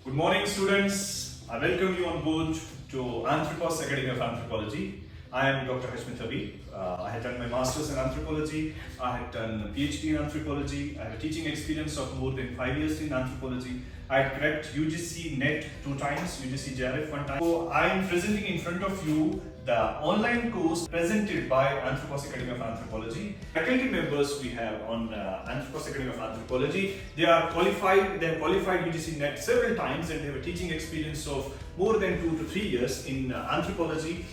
Good morning, students. I welcome you on board to Anthropology Academy of Anthropology. I am Dr. Hashmit Habib. I had done my Masters in Anthropology. I had done a PhD in Anthropology. I have a teaching experience of more than 5 years in Anthropology. I had cracked UGC NET 2 times, UGC JRF 1 time. So I am presenting in front of you the online course presented by Anthropology Academy of Anthropology. Faculty members we have on Anthropology Academy of Anthropology, they have qualified UGC NET several times and they have a teaching experience of more than 2 to 3 years in anthropology.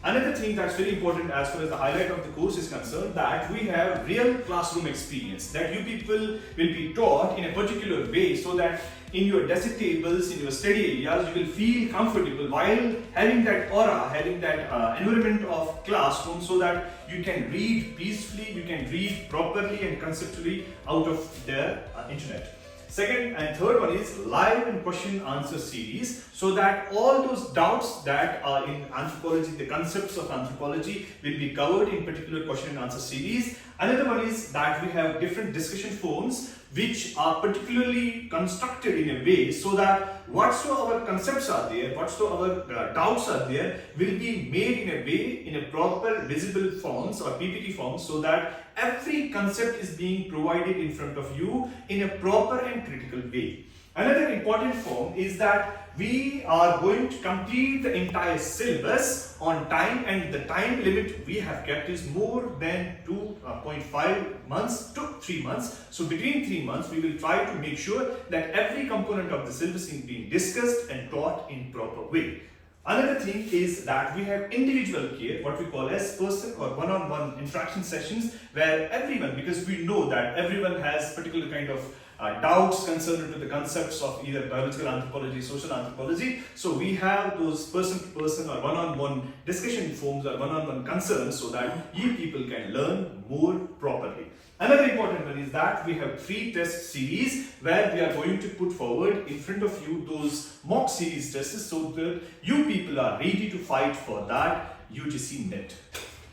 Another thing that's very important as far as the highlight of the course is concerned, that we have real classroom experience, that you people will be taught in a particular way so that in your desk tables, in your study areas, you will feel comfortable while having that aura, having that environment of classroom, so that you can read peacefully, you can read properly and conceptually out of the internet. Second and third one is live and question answer series, so that all those doubts that are in anthropology, the concepts of anthropology, will be covered in particular question and answer series. Another one is that we have different discussion forums which are particularly constructed in a way so that whatsoever our concepts are there, whatsoever our doubts are there, will be made in a way, in a proper visible forms or PPT forms, so that every concept is being provided in front of you in a proper and critical way. Another important form is that we are going to complete the entire syllabus on time, and the time limit we have kept is more than 2.5 months to 3 months. So between 3 months we will try to make sure that every component of the syllabus is being discussed and taught in proper way. Another thing is that we have individual care, what we call as person or one-on-one interaction sessions, where everyone, because we know that everyone has particular kind of doubts concerned to the concepts of either biological anthropology, social anthropology. So we have those person-to-person or one-on-one discussion forums or one-on-one concerns, so that you people can learn more properly. Another important one is that we have 3 test series where we are going to put forward in front of you those mock series tests, so that you people are ready to fight for that UGC NET.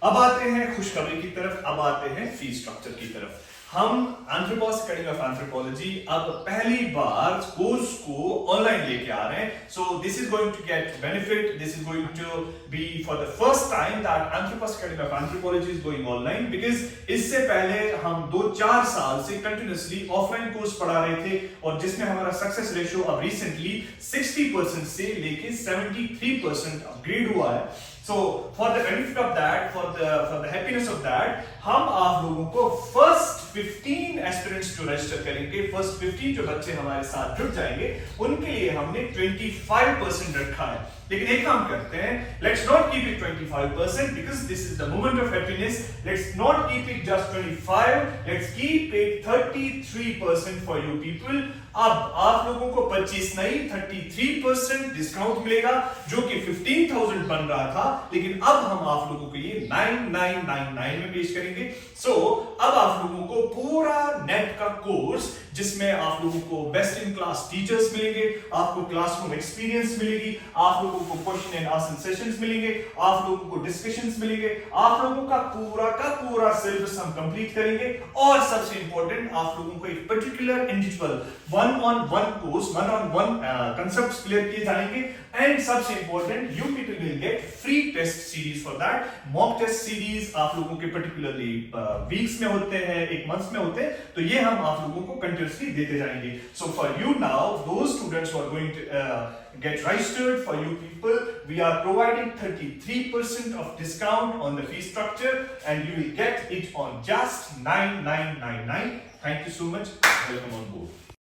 अब आते हैं खुशखबरी की तरफ, अब आते हैं fees structure की तरफ। हम Anthropology Academy of Anthropology अब पहली बार कोर्स को ऑनलाइन लेके आ रहे हैं। So this is going to get benefit. This is going to be for the first time that Anthropology Academy of Anthropology is going online, because इससे पहले हम 2-4 साल से continuously ऑफलाइन कोर्स पढ़ा रहे थे, और जिसमें हमारा सक्सेस रेशियो अब रिसेंटली 60% से लेके 73% अपग्रेड हुआ है। So for the benefit of that, for the happiness of that, हम आप लोगों को first 15 aspirants जो register करेंगे, first 15 जो बच्चे हमारे साथ जुड़ जाएंगे, उनके लिए हमने 25% रखा है। लेकिन एक काम करते हैं, let's not keep it 25% because this is the moment of happiness. Let's not keep it just 25. Let's keep it 33% for you people. अब आप लोगों को 25 नहीं 33% डिस्काउंट मिलेगा, जो कि 15,000 बन रहा था, लेकिन अब हम आप लोगों को ये 9999 में पेश करेंगे। So अब आप लोगों को पूरा नेट का कोर्स, जिसमें आप लोगों को बेस्ट इन क्लास टीचर्स मिलेंगे, आपको क्लासरूम एक्सपीरियंस मिलेगी, आप लोगों को क्वेश्चन एंड आंसर सेशंस मिलेंगे, आप लोगों को डिस्कशंस मिलेंगे, आप लोगों का पूरा सिलेबस हम कंप्लीट करेंगे, और सबसे इंपॉर्टेंट आप लोगों को एक particular individual one-on-one course, one-on-one concepts clear किए जाएंगे, एंड सबसे important you people will get free test series for that. Mock test series आप लोगों के पर्टिकुलरली वीक्स में होते हैं, एक मंथ में होते हैं, तो ये हम आप लोगों को कंटिन्यूअसली देते जाएंगे। So for you now, those students who are going to get registered, for you people, we are providing 33% of discount on the fee structure, and you will get it on just 9999. Thank you so much. Welcome on board.